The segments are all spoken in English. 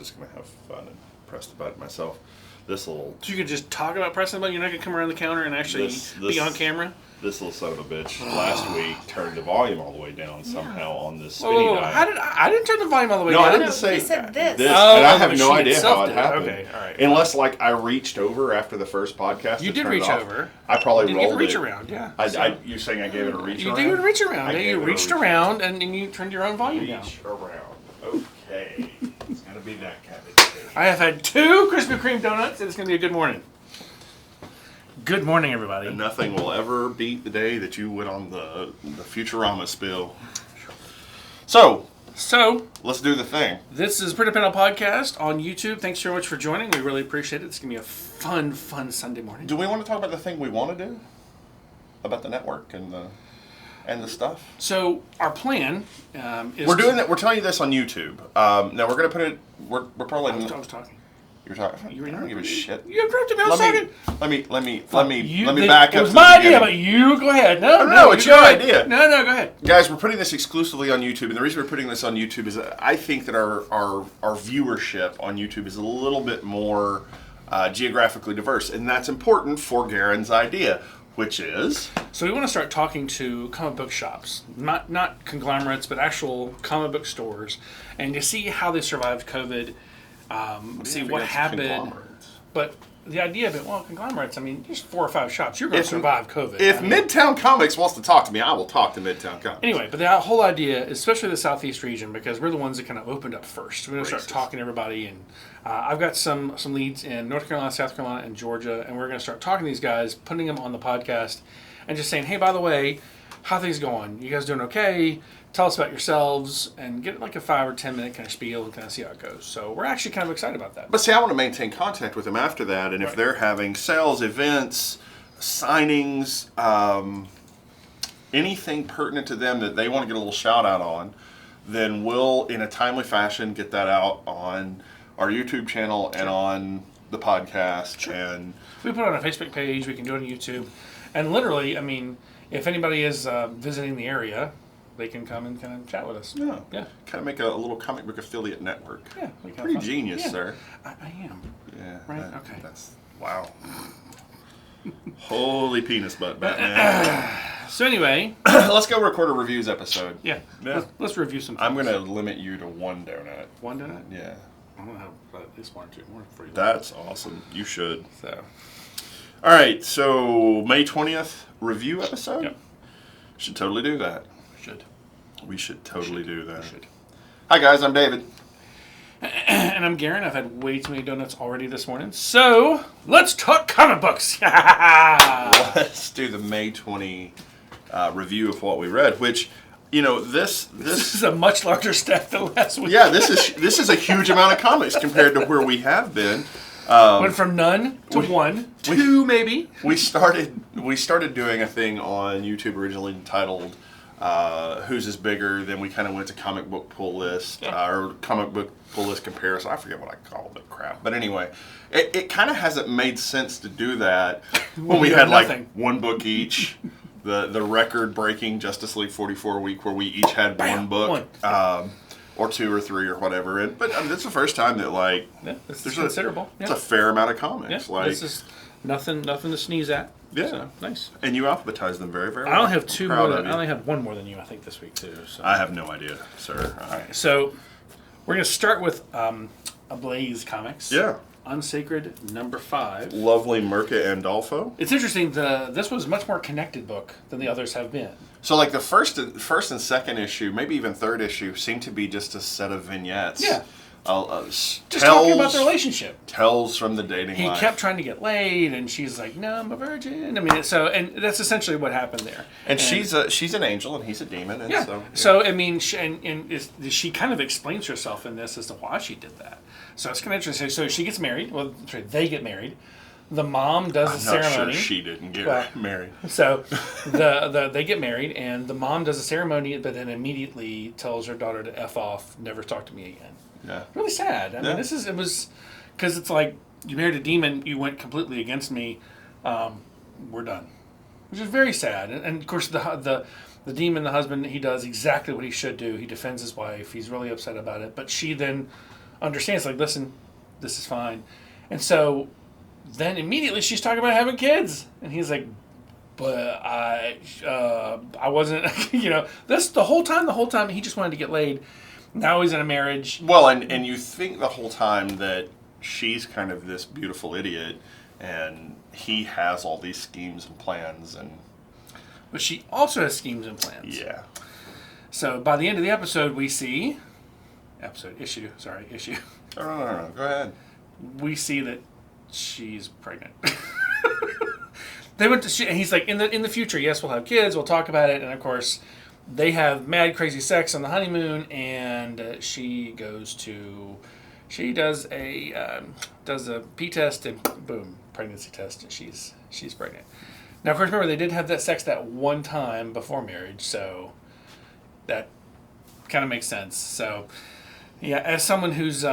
Just gonna have fun and press the button myself. This little So you could just talk about pressing the button. You're not gonna come around the counter and actually be on camera. This little son of a bitch last week turned the volume all the way down somehow on this spinny dial. I didn't turn the volume all the way down. No, I didn't say. You said this. Oh, and I the have no machine idea how it itself did. happened. Okay, all right. Unless like I reached over after the first podcast. You to did turn reach it off. over. I probably You rolled did reach it. around, yeah. You're saying I gave it a reach You around? did reach around. I Yeah, gave you it a reached reach around and you turned your own volume down. Reach around. Okay. It's gonna be that kind of day. I have had 2 Krispy Kreme donuts, and it's going to be a good morning. Good morning, everybody. And nothing will ever beat the day that you went on the Futurama spill. So, let's do the thing. This is Pretty Panel Podcast on YouTube. Thanks so much for joining. We really appreciate it. It's going to be a fun Sunday morning. Do we want to talk about the thing we want to do? About the network and the stuff? So, our plan is... We're doing that. We're telling you this on YouTube. Now, we're going to put it... We're probably... I was talking. You're talking? You I don't give a shit. You interrupted me. I was talking. Let me back up. It was my idea, but you go ahead. No, it's your idea. No, go ahead. Guys, we're putting this exclusively on YouTube, and the reason we're putting this on YouTube is that I think that our viewership on YouTube is a little bit more geographically diverse, and that's important for Garin's idea, which is... So we want to start talking to comic book shops, not conglomerates, but actual comic book stores, and to see how they survived COVID. See what happened. But the idea of it, conglomerates, I mean, there's 4 or 5 shops. You're going to survive COVID. If Midtown Comics wants to talk to me, I will talk to Midtown Comics. Anyway, but the whole idea, especially the Southeast region, because we're the ones that kind of opened up first. We're going to start talking to everybody. And I've got some leads in North Carolina, South Carolina, and Georgia. And we're going to start talking to these guys, putting them on the podcast, and just saying, hey, by the way, how are things going? You guys doing okay? Tell us about yourselves, and get like a 5 or 10 minute kind of spiel and kind of see how it goes. So we're actually kind of excited about that. But see, I want to maintain contact with them after that, and if they're having sales, events, signings, anything pertinent to them that they want to get a little shout out on, then we'll, in a timely fashion, get that out on our YouTube channel and on the podcast. Sure. And we put it on a Facebook page. We can do it on YouTube. And literally, I mean, if anybody is visiting the area, they can come and kind of chat with us. Yeah. Kind of make a little comic book affiliate network. Yeah. Pretty genius, sir. I am. Yeah. Right? Okay. That's, wow. Holy penis butt, Batman. So anyway. Let's go record a reviews episode. Yeah. Let's review some things. I'm going to limit you to 1 donut. 1 donut? Yeah. I'm going to have at least 1 or 2 more for you. That's awesome. You should. So. All right. So May 20th review episode? Yep. Should totally do that. We should totally do that. Hi guys, I'm David. And I'm Garin. I've had way too many donuts already this morning. So, let's talk comic books. Let's do the May 20 review of what we read, which, you know, this is a much larger stack than last week. Yeah, this is a huge amount of comics compared to where we have been. Went from none to 1, 2 maybe. We started doing a thing on YouTube originally entitled Whose is Bigger. Then we kind of went to comic book pull list or comic book pull list comparison. I forget what I called it, crap. But anyway, it kind of hasn't made sense to do that when we had like 1 book each. The record breaking Justice League 44 week where we each had 1 book. Or 2 or 3 or whatever. But I mean, it's the first time that this is considerable. It's a fair amount of comics. Yeah, this is nothing to sneeze at. Yeah, so, nice. And you alphabetize them very, very well. I only have 2 more. I only have 1 more than you, I think, this week too. So. I have no idea, sir. All right, so we're gonna start with Ablaze Comics. Yeah. Unsacred number 5. Lovely Mirka Andolfo. It's interesting. This was a much more connected book than the others have been. So, like the first and second issue, maybe even third issue, seem to be just a set of vignettes. Yeah. Just talking about the relationship. Tells from the dating life. He kept trying to get laid, and she's like, "No, I'm a virgin." I mean, and that's essentially what happened there. And she's an angel, and he's a demon. And yeah. So I mean, she kind of explains herself in this as to why she did that. So it's kind of interesting. So she gets married. Well, they get married. The mom does the ceremony. I'm not sure she didn't get married. So they get married, and the mom does a ceremony, but then immediately tells her daughter to F off, never talk to me again. Yeah. Really sad. I mean, it was, because it's like, you married a demon, you went completely against me, we're done. Which is very sad. And of course, the demon, the husband, he does exactly what he should do. He defends his wife. He's really upset about it. But she then understands, like, listen, this is fine. And so then immediately she's talking about having kids. And he's like, but I wasn't, this the whole time he just wanted to get laid. Now he's in a marriage. Well, and you think the whole time that she's kind of this beautiful idiot and he has all these schemes and plans But she also has schemes and plans. Yeah. So by the end of the episode, we see... issue. No. Go ahead. We see that she's pregnant. They went to... and he's like, in the future, yes, we'll have kids, we'll talk about it, and of course, they have mad, crazy sex on the honeymoon, and she goes to... She does a pee test, and boom, pregnancy test, and she's pregnant. Now, of course, remember, they did have that sex that one time before marriage, so that kind of makes sense. So, yeah, as someone who's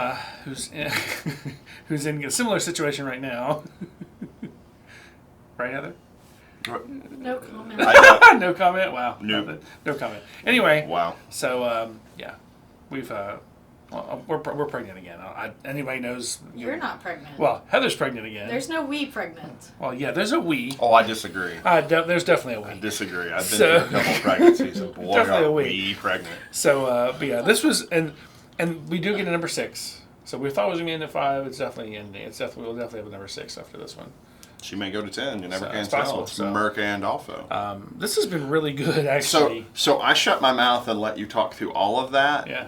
who's in a similar situation right now, right, Heather? No comment. No comment? Wow. Nope. No comment. Anyway. Wow. So, yeah, we've... we're pregnant again. Anybody knows... You're not pregnant. Well, Heather's pregnant again. There's no we pregnant. Well, yeah, there's a we. Oh, I disagree. There's definitely a we. I disagree. I've been through a couple of pregnancies, and boy, Definitely a are we. we pregnant. So, but yeah, this was... And we do get a number 6. So we thought it was going to be into 5. It's definitely ending. We'll definitely have a number 6 after this one. She may go to 10. You never So, can it's tell. possible, It's so. Merc and Alpha. This has been really good, actually. So I shut my mouth and let you talk through all of that. Yeah.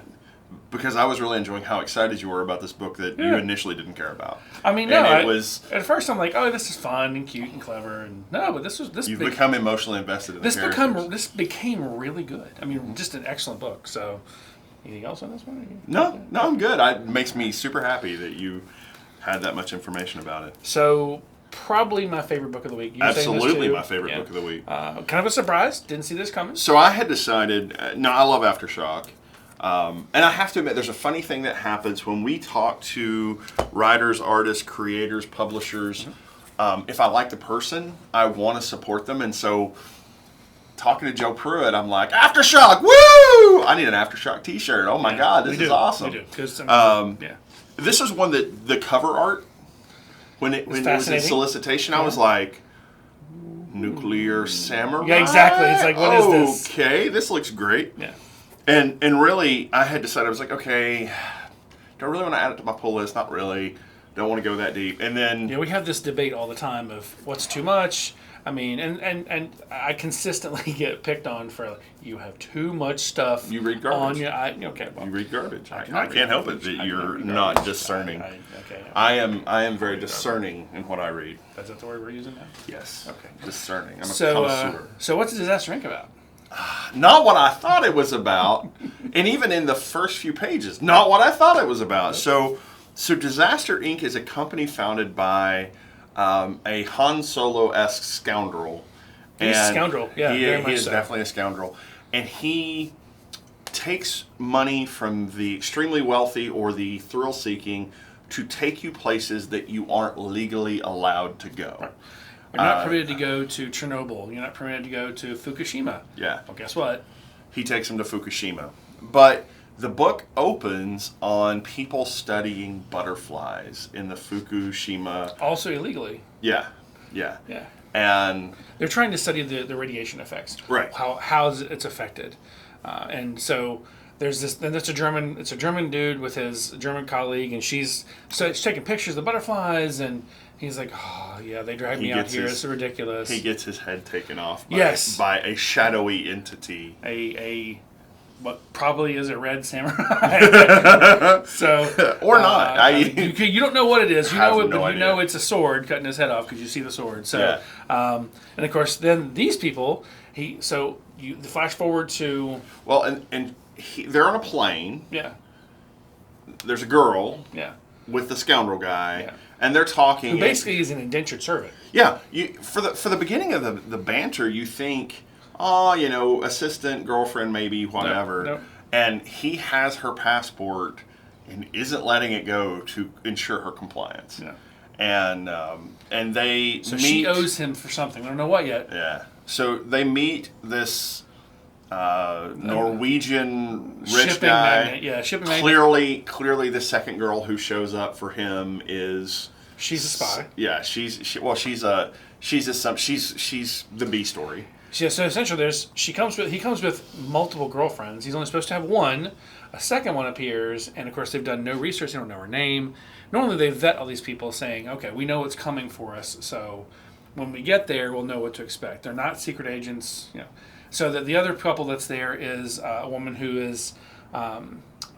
Because I was really enjoying how excited you were about this book that you initially didn't care about. I mean, and it was at first I'm like, oh, this is fun and cute and clever, and no, but you've become emotionally invested in the characters. This became really good. I mean, just an excellent book. So, anything else on this one? No, I'm good. It makes me super happy that you had that much information about it. So, probably my favorite book of the week. You're Absolutely my favorite book of the week. Kind of a surprise. Didn't see this coming. So I had decided, I love Aftershock. And I have to admit, there's a funny thing that happens when we talk to writers, artists, creators, publishers. If I like the person, I want to support them. And so talking to Joe Pruitt, I'm like, Aftershock, woo! I need an Aftershock t-shirt. Oh my God, this is awesome. We do. 'Cause, yeah. This is one that the cover art, when it was in solicitation, I was like, Nuclear Samurai? Yeah, exactly. It's like, what is this? Okay, this looks great. Yeah. And really, I had decided, I was like, okay, do I really want to add it to my pull list? Not really. Don't want to go that deep. And then... Yeah, we have this debate all the time of what's too much. I mean, and I consistently get picked on for, you have too much stuff. You read garbage. On you. Okay, well, you read garbage. I read can't help it that you're not discerning. I am very discerning in what I read. Is that the word we're using now? Yes. Okay. Discerning. I'm a connoisseur. So what's Disaster Inc. about? Not what I thought it was about. And even in the first few pages, not what I thought it was about. So Disaster Inc. is a company founded by a Han Solo-esque scoundrel. He's a scoundrel, yeah. He is so. definitely a scoundrel. And he takes money from the extremely wealthy or the thrill-seeking to take you places that you aren't legally allowed to go. Right. You're not permitted to go to Chernobyl. You're not permitted to go to Fukushima. Yeah. Well, guess what? He takes him to Fukushima. But the book opens on people studying butterflies in the Fukushima. Also illegally. Yeah. And they're trying to study the radiation effects. Right. How it's affected. And so there's this. Then it's a German dude with his German colleague, and she's taking pictures of the butterflies, and he's like, oh yeah, they dragged me out here. It's ridiculous. He gets his head taken off by a shadowy entity. A what probably is a red samurai. So or not. You don't know what it is. You know it, but idea. You know it's a sword cutting his head off because you see the sword. So and of course then these people you flash forward to they're on a plane. Yeah. There's a girl. Yeah. With the scoundrel guy. Yeah. And they're talking. Who basically is an indentured servant. Yeah. For the beginning of the banter, you think, assistant, girlfriend, maybe, whatever. No. And he has her passport and isn't letting it go to ensure her compliance. Yeah. And they So meet, she owes him for something. I don't know what yet. Yeah. So they meet this Norwegian rich shipping guy. magnate. Yeah, shipping magnate. Clearly, the second girl who shows up for him is She's a spy. Yeah, she's the B story. Yeah, so essentially, he comes with multiple girlfriends. He's only supposed to have one. A second one appears, and of course, they've done no research. They don't know her name. Normally, they vet all these people, saying, "Okay, we know what's coming for us, so when we get there, we'll know what to expect." They're not secret agents, you know. So that the other couple that's there is a woman who is.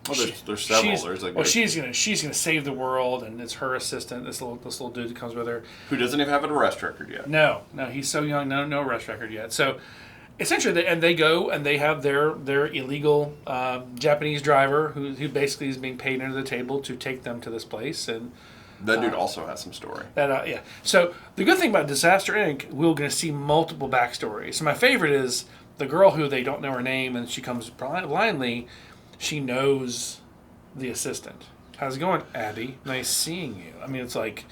There's several. She's gonna save the world, and it's her assistant, this little dude that comes with her, who doesn't even have an arrest record yet. No, he's so young, no arrest record yet. So essentially, they go and they have their illegal Japanese driver who basically is being paid under the table to take them to this place, and that dude also has some story. Yeah. So the good thing about Disaster Inc., we're going to see multiple backstories. So my favorite is the girl who they don't know her name, and she comes blindly. She knows the assistant. How's it going, Abby? Nice seeing you. I mean, it's like,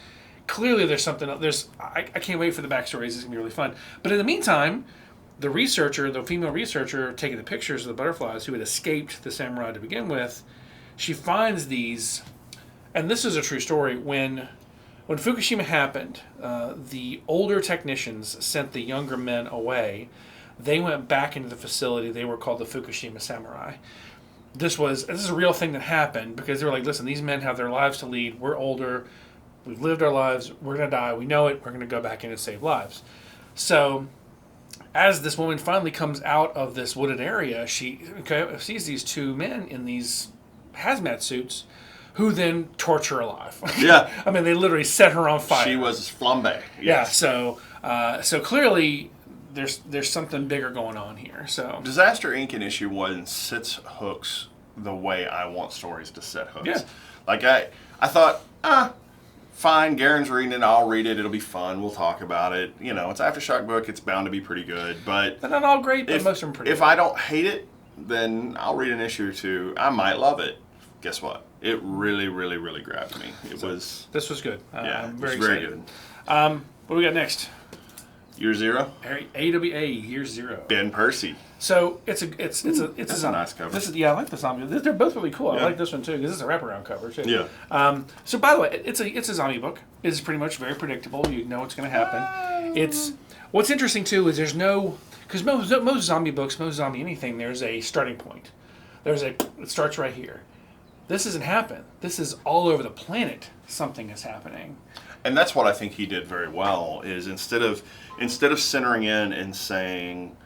clearly there's something. I can't wait for the backstories. It's going to be really fun. But in the meantime, the female researcher taking the pictures of the butterflies who had escaped the samurai to begin with, she finds these, and this is a true story. When Fukushima happened, the older technicians sent the younger men away. They went back into the facility. They were called the Fukushima Samurai. This is a real thing that happened because they were like, listen, these men have their lives to lead. We're older. We've lived our lives. We're going to die. We know it. We're going to go back in and save lives. So as this woman finally comes out of this wooded area, she sees these two men in these hazmat suits who then torture her alive. Yeah. I mean, they literally set her on fire. She was flambe. Yeah, Yes. so clearly there's something bigger going on here. So Disaster Inc. in issue 1 sits hooks the way I want stories to set hooks. Yeah. Like I thought, fine, Garen's reading it, I'll read it, it'll be fun, we'll talk about it. You know, it's an Aftershock book, it's bound to be pretty good, but they're not all great, but most of them are pretty good. If I don't hate it, then I'll read an issue or two. I might love it. Guess what? It really, really, really grabbed me. This was good. I'm very it was very excited. good. What do we got next? Year Zero. AWA Year Zero. Ben Percy. So it's a nice cover. I like the zombie. They're both really cool. Yeah. I like this one too because it's a wraparound cover too. Yeah. So by the way, it's a zombie book. It's pretty much very predictable. You know what's going to happen. It's what's interesting too is there's no because most zombie books, most zombie anything, there's a starting point. It starts right here. This doesn't happen. This is all over the planet. Something is happening. And that's what I think he did very well. Is instead of centering in and saying,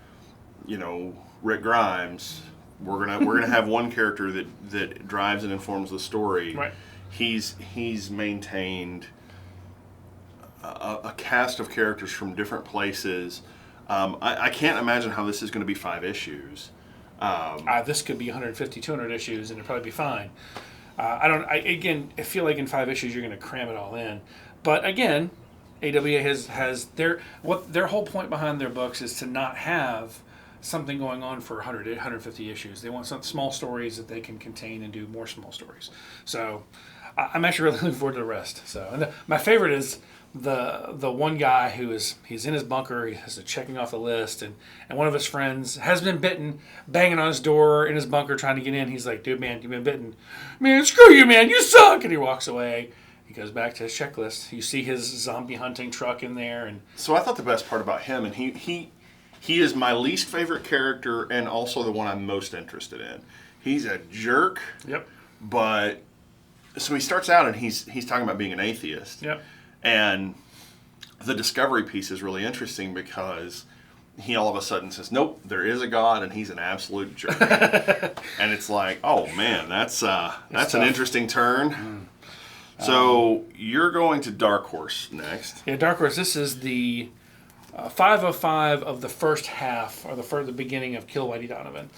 you know, Rick Grimes, we're gonna have one character that drives and informs the story. Right. He's maintained a cast of characters from different places. I can't imagine how this is going to be 5 issues. This could be 150, 200 issues, and it'd probably be fine. I feel like in 5 issues you're going to cram it all in. But again, AWA has their whole point behind their books is to not have something going on for 100, 150 issues. They want some small stories that they can contain and do more small stories. So I'm actually really looking forward to the rest. So and my favorite is the one guy he's in his bunker, he's checking off the list, and one of his friends has been bitten, banging on his door in his bunker trying to get in. He's like, dude, man, you've been bitten. Man, screw you, man, you suck. And he walks away. He goes back to his checklist. You see his zombie hunting truck in there. And so I thought the best part about him, and he is my least favorite character and also the one I'm most interested in. He's a jerk. Yep. But so he starts out and he's talking about being an atheist. Yep. And the discovery piece is really interesting because he all of a sudden says, nope, there is a God, and he's an absolute jerk. And it's like, oh man, that's an interesting turn. So you're going to Dark Horse next. Yeah, Dark Horse. This is the 505 of the first half, or the beginning of Kill Whitey Donovan.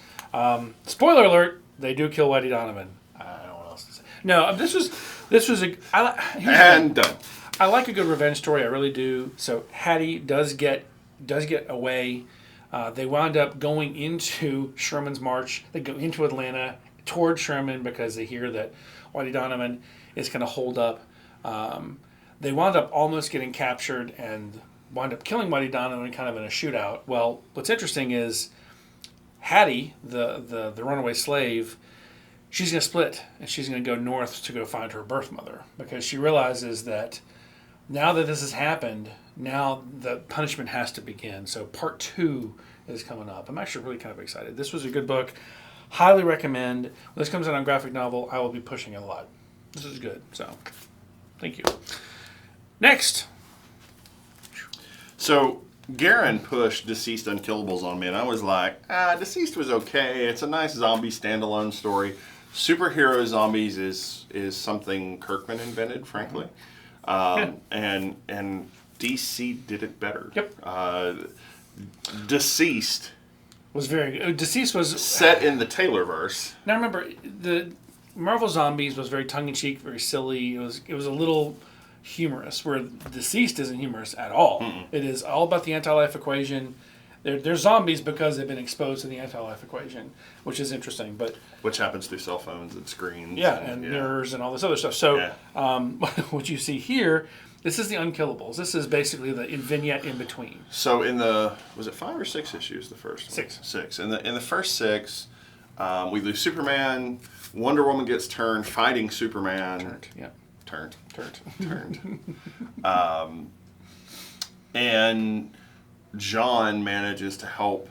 Spoiler alert: they do kill Whitey Donovan. I don't know what else to say. No, this was a. Done. I like a good revenge story. I really do. So Hattie does get away. They wound up going into Sherman's March. They go into Atlanta toward Sherman because they hear that Whitey Donovan is going to hold up. They wound up almost getting captured and wound up killing Whitey Donovan kind of in a shootout. Well, what's interesting is Hattie, the runaway slave, she's going to split, and she's going to go north to go find her birth mother, because she realizes that now that this has happened, now the punishment has to begin. So part 2 is coming up. I'm actually really kind of excited. This was a good book. Highly recommend. When this comes out on graphic novel, I will be pushing it a lot. This is good. So, thank you. Next. So Garin pushed DCeased Unkillables on me, and I was like, DCeased was okay. It's a nice zombie standalone story. Superhero zombies is something Kirkman invented, frankly. And DC did it better. Yep. DCeased Was very good. DCeased was set in the Taylorverse. Now remember, the Marvel Zombies was very tongue-in-cheek, very silly. It was a little humorous, where DCeased isn't humorous at all. It is all about the anti-life equation. They're zombies because they've been exposed to the anti-life equation, which is interesting. But which happens through cell phones and screens. and mirrors and all this other stuff. So what you see here, this is the Unkillables. This is basically the vignette in between. So was it 5 or 6 issues, the first one? 6. 6. In the first 6, we lose Superman, Wonder Woman gets turned, fighting Superman. Turned. And John manages to help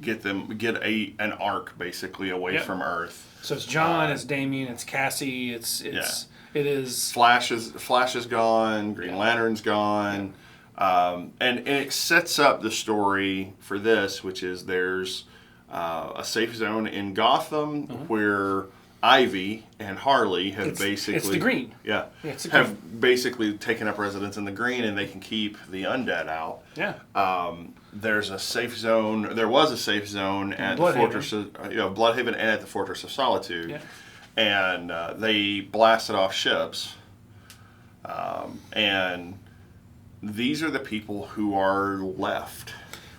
get an arc basically away from Earth. So it's John, it's Damien, it's Cassie, it is Flash is gone, Green Lantern's gone, and it sets up the story for this, which is there's a safe zone in Gotham where Ivy and Harley have basically... It's the Green. Yeah. It's the have Green. basically taken up residence in the Green, and they can keep the undead out. Yeah. There's a safe zone. There was a safe zone at the Fortress of Bloodhaven and at the Fortress of Solitude. Yeah. And they blasted off ships. And these are the people who are left.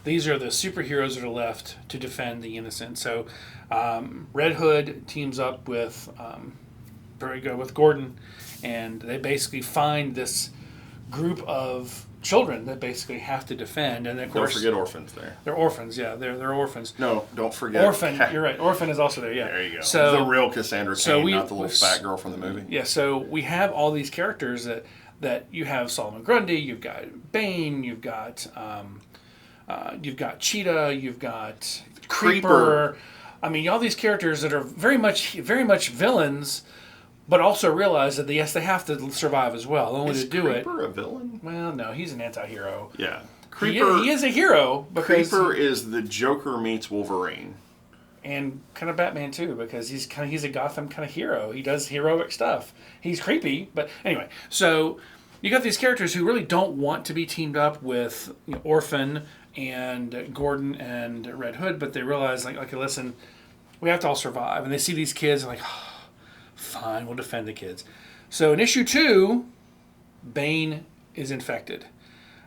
These are the superheroes that are left to defend the innocent. So Red Hood teams up with Gordon, and they basically find this group of children that basically have to defend. And of course, don't forget orphans there. They're orphans, yeah. They're orphans. No, don't forget Orphan. You're right. Orphan is also there. Yeah. There you go. So the real Cassandra Cain, not the little fat girl from the movie. Yeah. So we have all these characters that you have Solomon Grundy. You've got Bane. You've got Cheetah. You've got Creeper. I mean, all these characters that are very much villains, but also realize that yes, they have to survive as well. Only to do it. Is Creeper a villain? Well, no, he's an anti-hero. Yeah, Creeper. He is a hero because Creeper is the Joker meets Wolverine, and kind of Batman too, because he's a Gotham kind of hero. He does heroic stuff. He's creepy, but anyway. So you got these characters who really don't want to be teamed up with Orphan and Gordon and Red Hood, but they realize okay, listen, we have to all survive. And they see these kids and fine, we'll defend the kids. So in issue 2, Bane is infected.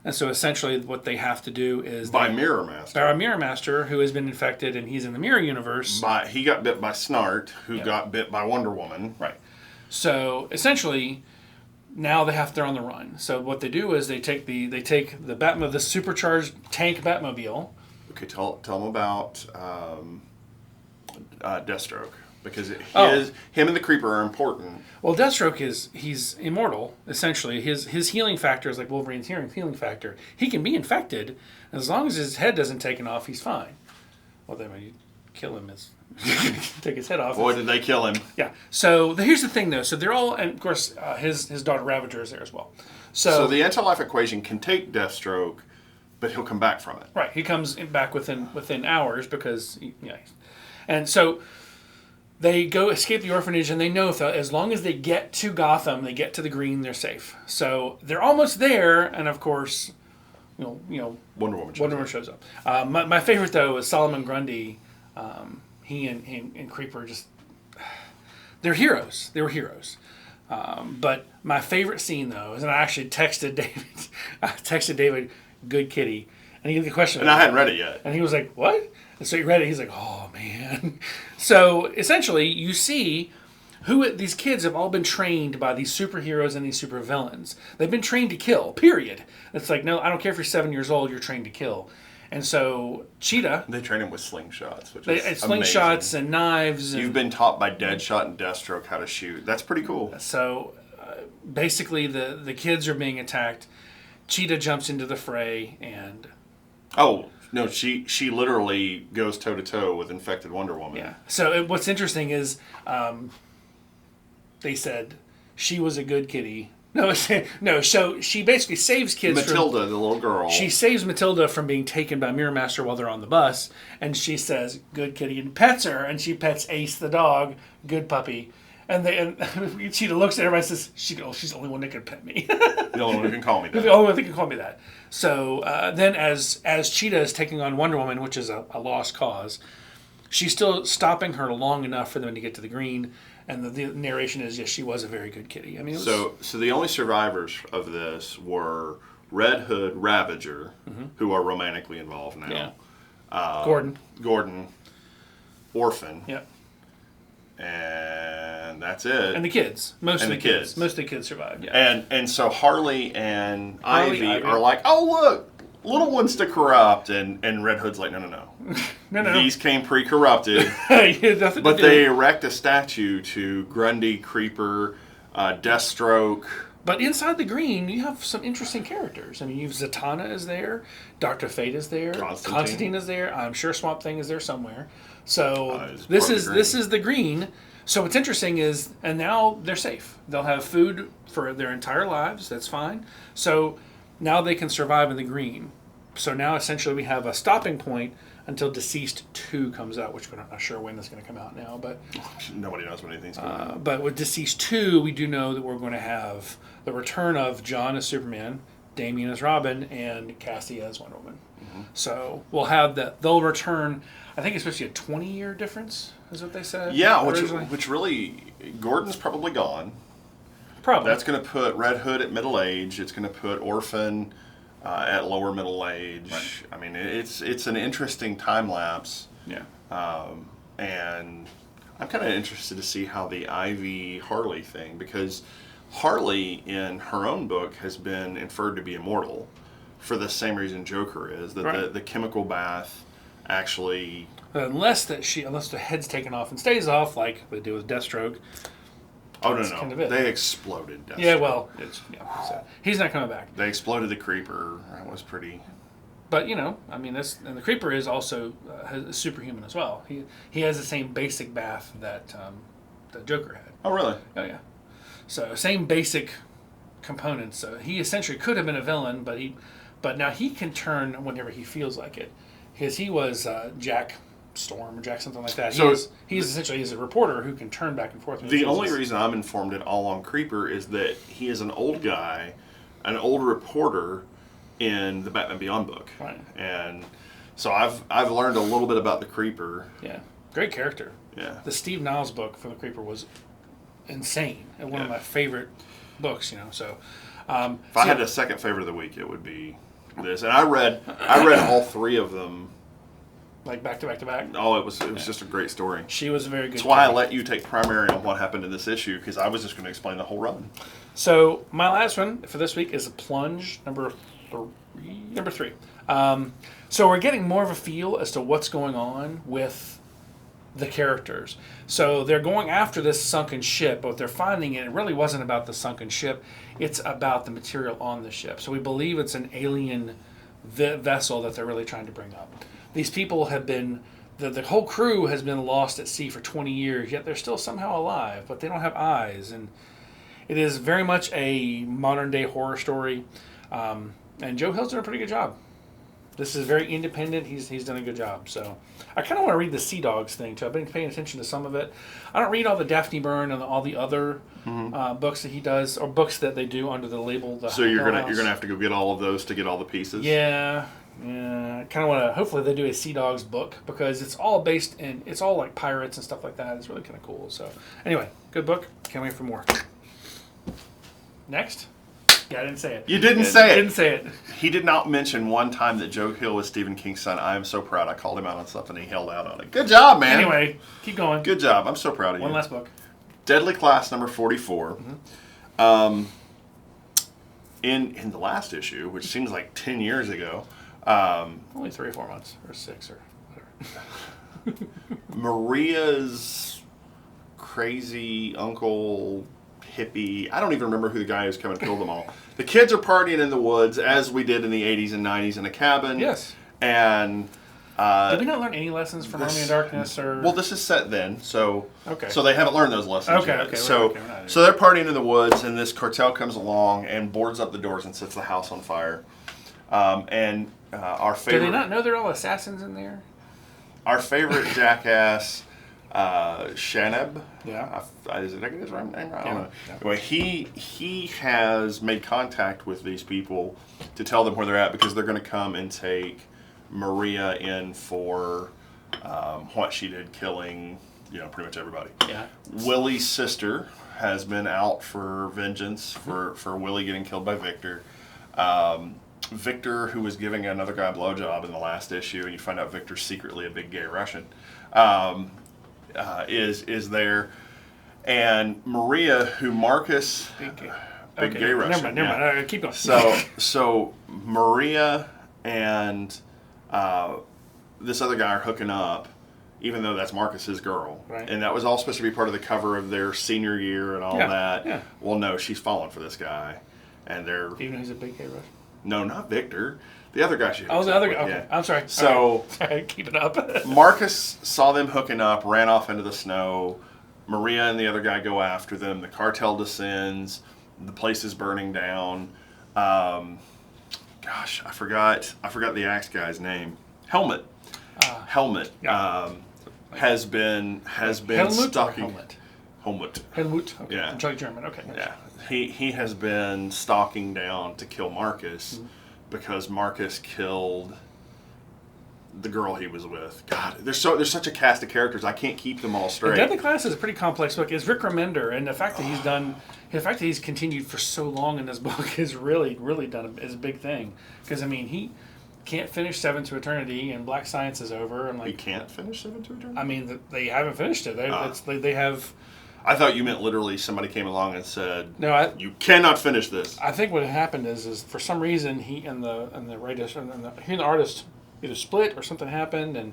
And so essentially what they have to do is... By Mirror Master. By a Mirror Master who has been infected, and he's in the Mirror Universe. He got bit by Snart, who got bit by Wonder Woman. Right. So essentially, now they're on the run. So what they do is they take the Batmobile, the supercharged tank Batmobile. Okay, tell them about Deathstroke, because him and the Creeper are important. Well, Deathstroke he's immortal essentially. His healing factor is like Wolverine's healing factor. He can be infected, and as long as his head doesn't taken off, he's fine. Well, then when you kill him, take his head off. Boy, did they kill him! Yeah. So here's the thing, though. So they're all, and of course, his daughter Ravager is there as well. So the anti-life equation can take Deathstroke, but he'll come back from it. Right. He comes back within hours because and so they go escape the orphanage, and they know as long as they get to Gotham, they get to the Green, they're safe. So they're almost there, and of course, Wonder Woman shows up. My favorite though is Solomon Grundy. He and Creeper they're heroes. They were heroes. But my favorite scene though is, and I actually texted David, good kitty, and he had a question. And I hadn't read it yet. And he was like, what? And so he read it. He's like, oh, man. So essentially, you see these kids have all been trained by these superheroes and these supervillains. They've been trained to kill, period. It's like, no, I don't care if you're 7 years old, you're trained to kill. And so Cheetah, They train him with slingshots, which it's is slingshots amazing. and knives. And, You've been taught by Deadshot and Deathstroke how to shoot. That's pretty cool. so basically, the kids are being attacked. Cheetah jumps into the fray, and Oh, no, she literally goes toe-to-toe with infected Wonder Woman. yeah. So what's interesting is they said she was a good kitty. No, no. So she basically saves kids. Matilda, the little girl. She saves Matilda from being taken by Mirror Master while they're on the bus, and she says, "Good kitty," and pets her, and she pets Ace the dog, good puppy. And Cheetah looks at everybody and says, she's the only one that can pet me. The only one who can call me that. The only one that can call me that. So then as Cheetah is taking on Wonder Woman, which is a lost cause, she's still stopping her long enough for them to get to the green. And the narration is, yes, she was a very good kitty. I mean, So the only survivors of this were Red Hood, Ravager, who are romantically involved now. Yeah. Gordon, Orphan. Yeah. And that's it. And the kids. Most of And the the kids. kids. Most of the kids survived. Yeah. And so Harley and Harley, Ivy Ivy. are like, oh, look, little ones to corrupt. And Red Hood's like, no. No. These came pre-corrupted. Nothing But to they do. erect a statue to Grundy, Creeper, Deathstroke. But inside the green, you have some interesting characters. I mean, you've Zatanna is there, Dr. Fate is there, Constantine is there. I'm sure Swamp Thing is there somewhere. So It's this part of is the this green. is the green. So what's interesting is, and now they're safe. They'll have food for their entire lives. That's fine. So now they can survive in the green. So now essentially we have a stopping point until DCeased 2 comes out, which we're not sure when that's going to come out now. But Nobody knows when anything's going on. but with DCeased 2, we do know that we're going to have the return of John as Superman, Damian as Robin, and Cassie as Wonder Woman. So we'll have that. They'll return. I think it's supposed to be a 20-year difference, is what they said. Yeah, originally. which really, Gordon's probably gone. Probably. That's going to put Red Hood at middle age. It's going to put Orphan at lower middle age. Right. I mean, it's an interesting time lapse. Yeah. And I'm kind of interested to see how the Ivy Harley thing, because Harley in her own book has been inferred to be immortal for the same reason Joker is, that Right. the chemical bath actually... Unless the head's taken off and stays off, like they do with Deathstroke. Oh, That's no. kind of it. They exploded Deathstroke. Yeah, well, so he's not coming back. They exploded the Creeper. That was pretty... But I mean, and the Creeper is also superhuman as well. He has the same basic bath that Joker had. Oh, really? Oh yeah. So same basic components. So he essentially could have been a villain, but now he can turn whenever he feels like it. He was Jack Storm or Jack something like that. So he's essentially a reporter who can turn back and forth. The only reason I'm informed at all on Creeper is that he is an old guy, an old reporter in the Batman Beyond book. Right. And so I've learned a little bit about the Creeper. Yeah, great character. Yeah. The Steve Niles book for the Creeper was insane and one of my favorite books. So If I had a second favorite of the week, it would be this. And I read all three of them. Like back to back to back. Oh, it was just a great story. She was a very good. That's why I character. let you take primary on what happened in this issue, because I was just going to explain the whole run. So my last one for this week is a plunge number three. So we're getting more of a feel as to what's going on with the characters. So they're going after this sunken ship, but they're finding it really wasn't about the sunken ship. It's about the material on the ship. So we believe it's an alien vessel that they're really trying to bring up. These people have been, the whole crew has been lost at sea for 20 years, yet they're still somehow alive, but they don't have eyes. And it is very much a modern day horror story. And Joe Hill's done a pretty good job. This is very independent. He's done a good job. So I kind of want to read the Sea Dogs thing too. I've been paying attention to some of it. I don't read all the Daphne Byrne and all the other books that he does, or books that they do under the label. So you're Hill gonna House. have to go get all of those to get all the pieces. Yeah. I kind of want to. Hopefully they do a Sea Dogs book, because it's all based in. It's all like pirates and stuff like that. It's really kind of cool. So anyway, good book. Can't wait for more. Next. Yeah, I didn't say it. You didn't say it. Didn't say it. He did not mention one time that Joe Hill was Stephen King's son. I am so proud. I called him out on something. He held out on it. Good job, man. Anyway, keep going. Good job. I'm so proud of you. One last book. Deadly Class number 44. In the last issue, which seems like 10 years ago, Only 3 or 4 months, or 6, or whatever. Maria's crazy uncle hippie. I don't even remember who the guy who's come and killed them all. The kids are partying in the woods as we did in the 80s and 90s in a cabin. Yes. And did we not learn any lessons from Army of Darkness? Or well, this is set then, so okay. So they haven't learned those lessons yet. Okay. So they're partying in the woods, and this cartel comes along and boards up the doors and sets the house on fire. Our favorite. Do they not know they're all assassins in there? Our favorite jackass, Shaneb. Yeah. Did I get his right name? I don't know. Yeah. Anyway, he has made contact with these people to tell them where they're at because they're going to come and take Maria in for what she did, killing pretty much everybody. Yeah. Willie's sister has been out for vengeance for Willie getting killed by Victor. Victor, who was giving another guy a blowjob in the last issue, and you find out Victor's secretly a big gay Russian, is there. And Maria, who Marcus... Big gay Russian. Never mind. Keep going. So Maria and this other guy are hooking up, even though that's Marcus's girl. Right. And that was all supposed to be part of the cover of their senior year and all that. Yeah. Well, no, she's falling for this guy. And they're... Even though he's a big gay Russian? No, not Victor. The other guy she hooks up the other with, guy. Okay. Yeah. I'm sorry. So, sorry, keep it up. Marcus saw them hooking up, ran off into the snow. Maria and the other guy go after them. The cartel descends. The place is burning down. Gosh, I forgot the axe guy's name. Helmet. Helmet. Yeah. Has been Helmut stalking. Helmut. Okay. Yeah. I'm talking German. Okay. Yeah. He has been stalking down to kill Marcus because Marcus killed the girl he was with. God, there's such a cast of characters. I can't keep them all straight. Deadly Class is a pretty complex book. It's Rick Remender, and the fact that he's continued for so long in this book is really is a big thing. Because he can't finish Seven to Eternity, and Black Science is over. And he can't finish Seven to Eternity. I mean, they haven't finished it. They have. I thought you meant literally somebody came along and said, "No, you cannot finish this." I think what happened is for some reason he and the artist either split or something happened, and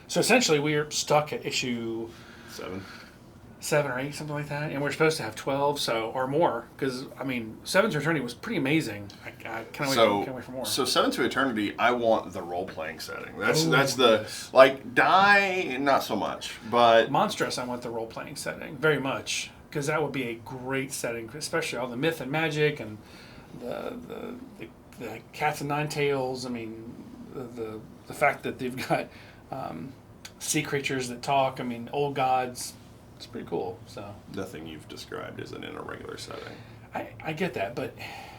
so essentially we're stuck at issue 7 or 8, something like that, and we're supposed to have 12 or more because Seven to Eternity was pretty amazing. I can't wait for more. So Seven to Eternity, I want the role playing setting. That's the yes. Die, not so much, but Monstrous. I want the role playing setting very much because that would be a great setting, especially all the myth and magic and the cats and nine tails. The fact that they've got sea creatures that talk. Old gods. It's pretty cool. So nothing you've described isn't in a regular setting. I get that, but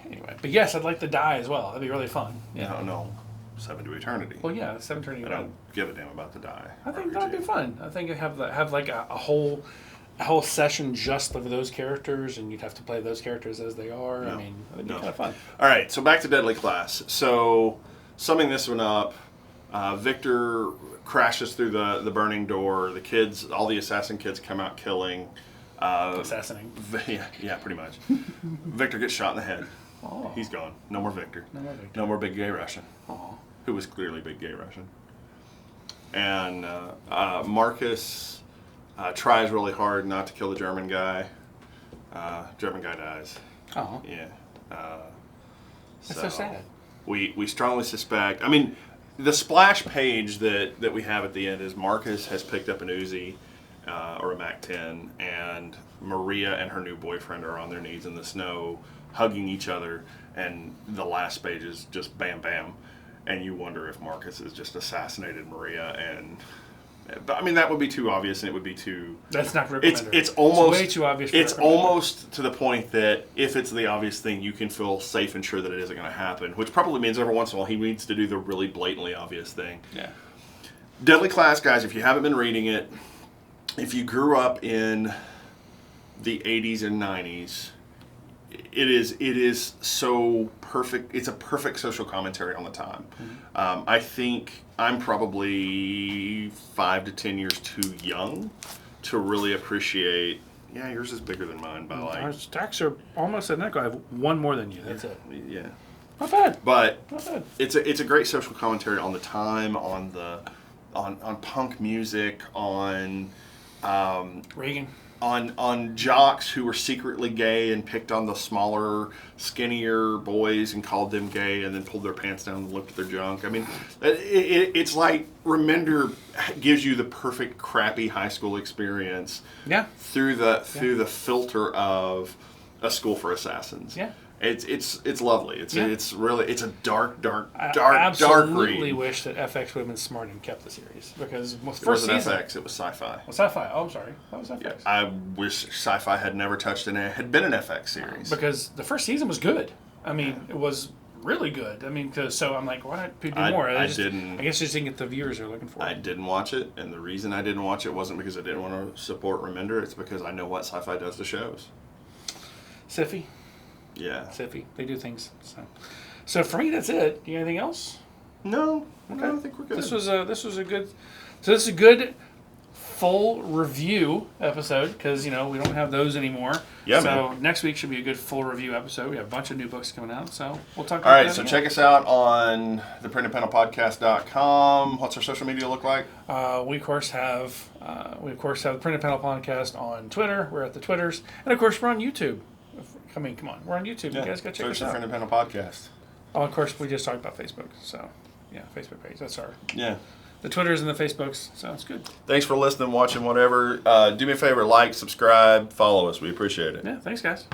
anyway. But yes, I'd like to die as well. That'd be really fun. Yeah. No. Seven to Eternity. Well, yeah, Seven to Eternity. I don't give a damn about the die. I think that'd be fun. I think I'd have like a whole session just of those characters, and you'd have to play those characters as they are. No. That'd be kind of fun. All right, so back to Deadly Class. So summing this one up, Victor crashes through the burning door. The kids, all the assassin kids, come out killing. Assassinating. Yeah, pretty much. Victor gets shot in the head. Oh. He's gone. No more Victor. No more big gay Russian. Oh. Who was clearly big gay Russian. And Marcus tries really hard not to kill the German guy. German guy dies. Oh. Yeah. That's so sad. We strongly suspect. The splash page that we have at the end is Marcus has picked up an Uzi or a MAC-10, and Maria and her new boyfriend are on their knees in the snow, hugging each other, and the last page is just bam, bam, and you wonder if Marcus has just assassinated Maria. But that would be too obvious, and it would be too. That's not recommended. It's almost way too obvious. It's almost to the point that if it's the obvious thing, you can feel safe and sure that it isn't going to happen. Which probably means every once in a while he needs to do the really blatantly obvious thing. Yeah. Deadly Class, guys. If you haven't been reading it, if you grew up in the 80s and 90s, it is so perfect. It's a perfect social commentary on the time. Mm-hmm. I think I'm probably 5 to 10 years too young to really appreciate. Yeah, yours is bigger than mine by Our stacks are almost identical. I have one more than you. That's it. Yeah. Not bad. But Not bad. it's a great social commentary on the time, on punk music, on Reagan. on jocks who were secretly gay and picked on the smaller, skinnier boys and called them gay, and then pulled their pants down and looked at their junk. I mean, it's like Remender gives you the perfect crappy high school experience. Yeah. Through the filter of A School for Assassins. Yeah. It's lovely. It's a dark I read. absolutely wish that FX would have been smart and kept the series, because It first wasn't season. FX. It was Sci-Fi. Well, Sci-Fi. Oh, I'm sorry. That was FX. Yeah, I wish Sci-Fi had never touched it and it had been an FX series. Because the first season was good. I mean, it was really good. I mean, so I'm like, why not do more? I guess just didn't get the viewers they're looking for. I didn't watch it, and the reason I didn't watch it wasn't because I didn't want to support Remender. It's because I know what Sci-Fi does to shows. Siffy. Yeah. Siffy. They do things. So for me, that's it. You got anything else? No. Okay. I don't think we're good. This was a good full review episode, because we don't have those anymore. Yeah, so man. next week should be a good full review episode. We have a bunch of new books coming out, so we'll talk about All right, that so again. check us out on theprintedpanelpodcast.com. What's our social media look like? We of course have the Printed Panel Podcast on Twitter. We're at the Twitters, and of course we're on YouTube. I mean, come on, we're on YouTube. You guys got to check Search us the out. Printed Panel Podcast. Oh, of course we just talked about Facebook, so yeah, Facebook page. That's Yeah. the Twitters and the Facebooks. So it's good. Thanks for listening, watching, whatever. Do me a favor, like, subscribe, follow us. We appreciate it. Yeah, thanks guys.